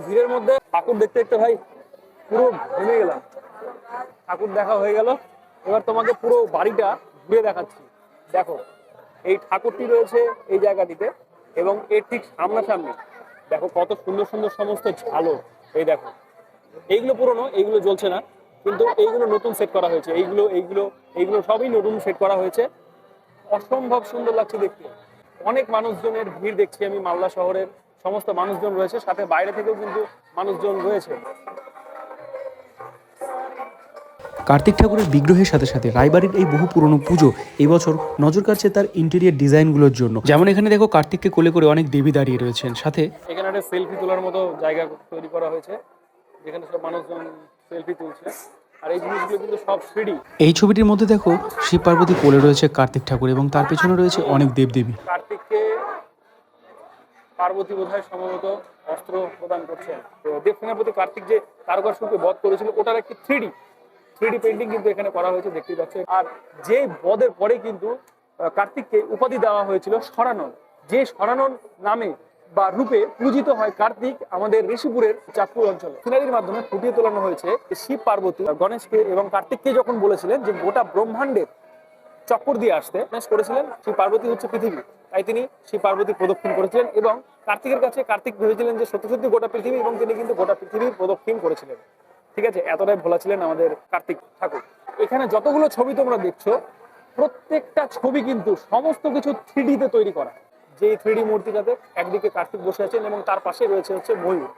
ভিড়ের মধ্যে ঠাকুর দেখতে দেখতে ভাই পুরো ঘুমে গেলাম। ঠাকুর দেখা হয়ে গেল, এবার তোমাকে পুরো বাড়িটা ঘুরে দেখাচ্ছি। দেখো এই ঠাকুরটি রয়েছে এই জায়গাটিতে, এবং এর ঠিক সামনাসামনি দেখো কত সুন্দর সুন্দর সমস্ত ঝালর। এই দেখো এইগুলো পুরনো, এইগুলো জ্বলছে না, কিন্তু এইগুলো নতুন সেট করা হয়েছে। এইগুলো এইগুলো এইগুলো সবই নতুন সেট করা হয়েছে। অসম্ভব সুন্দর লাগছে দেখতে। অনেক মানুষজনের ভিড় দেখছি আমি, মালদা শহরের সমস্ত মানুষজন রয়েছে, সাথে বাইরে থেকেও কিন্তু মানুষজন রয়েছে। কার্তিক ঠাকুরের বিগ্রহের সাথে সাথে রায়বাড়ির এই বহু পুরনো পুজো এই বছর নজর কাড়ছে তার ইন্টেরিয়ার ডিজাইনগুলোর জন্য। যেমন এখানে দেখো কার্তিককে কোলে করে অনেক দেবী দাঁড়িয়ে রয়েছেন, সাথে এখানে একটা সেলফি তোলার মতো জায়গা তৈরি করা হয়েছে, যেখানে সব মানুষজন সেলফি তুলছে। আর এই জিনিসগুলো কিন্তু সব থ্রিডি। এই ছবিটির মধ্যে দেখো শিব পার্বতী কোলে রয়েছে কার্তিক ঠাকুর এবং তার পেছনে রয়েছে অনেক দেবদেবী। কার্তিককে পার্বতী বোধহয় সম্ভবত অস্ত্র প্রদান করছেন। তো দেব সেনাপতি কার্তিক যে তারকাসুরকে বধ করেছিল, ওটার একটি থ্রিডি পেন্টিং কিন্তু এখানে করা হয়েছে, দেখতেই পাচ্ছ। আর যে বধের পরে কিন্তু কার্তিককে উপাধি দেওয়া হয়েছিল সরানন, যে সরানন নামে বা রূপে পূজিত হয় কার্তিক আমাদের ঋষিপুরের চাঁদপুর অঞ্চলে। সিনারির মাধ্যমে ফুটিয়ে তোলানো হয়েছে শিব পার্বতী গণেশকে এবং কার্তিককে যখন বলেছিলেন যে গোটা ব্রহ্মাণ্ডের চক্কর দিয়ে আসতে করেছিলেন, শিব পার্বতী হচ্ছে পৃথিবী, তাই তিনি শিব পার্বতী প্রদক্ষিণ করেছিলেন। এবং কার্তিকের কাছে কার্তিক ভেবেছিলেন যে সত্যি সত্যি গোটা পৃথিবী, এবং তিনি কিন্তু গোটা পৃথিবীর প্রদক্ষিণ করেছিলেন। ঠিক আছে, এতটাই ভোলা ছিলেন আমাদের কার্তিক ঠাকুর। এখানে যতগুলো ছবি তোমরা দেখছো, প্রত্যেকটা ছবি কিন্তু সমস্ত কিছু থ্রিডিতে তৈরি করা। যে থ্রিডি মূর্তিটাতে একদিকে কার্তিক বসে আছেন এবং তার পাশে রয়েছে হচ্ছে ময়ূর।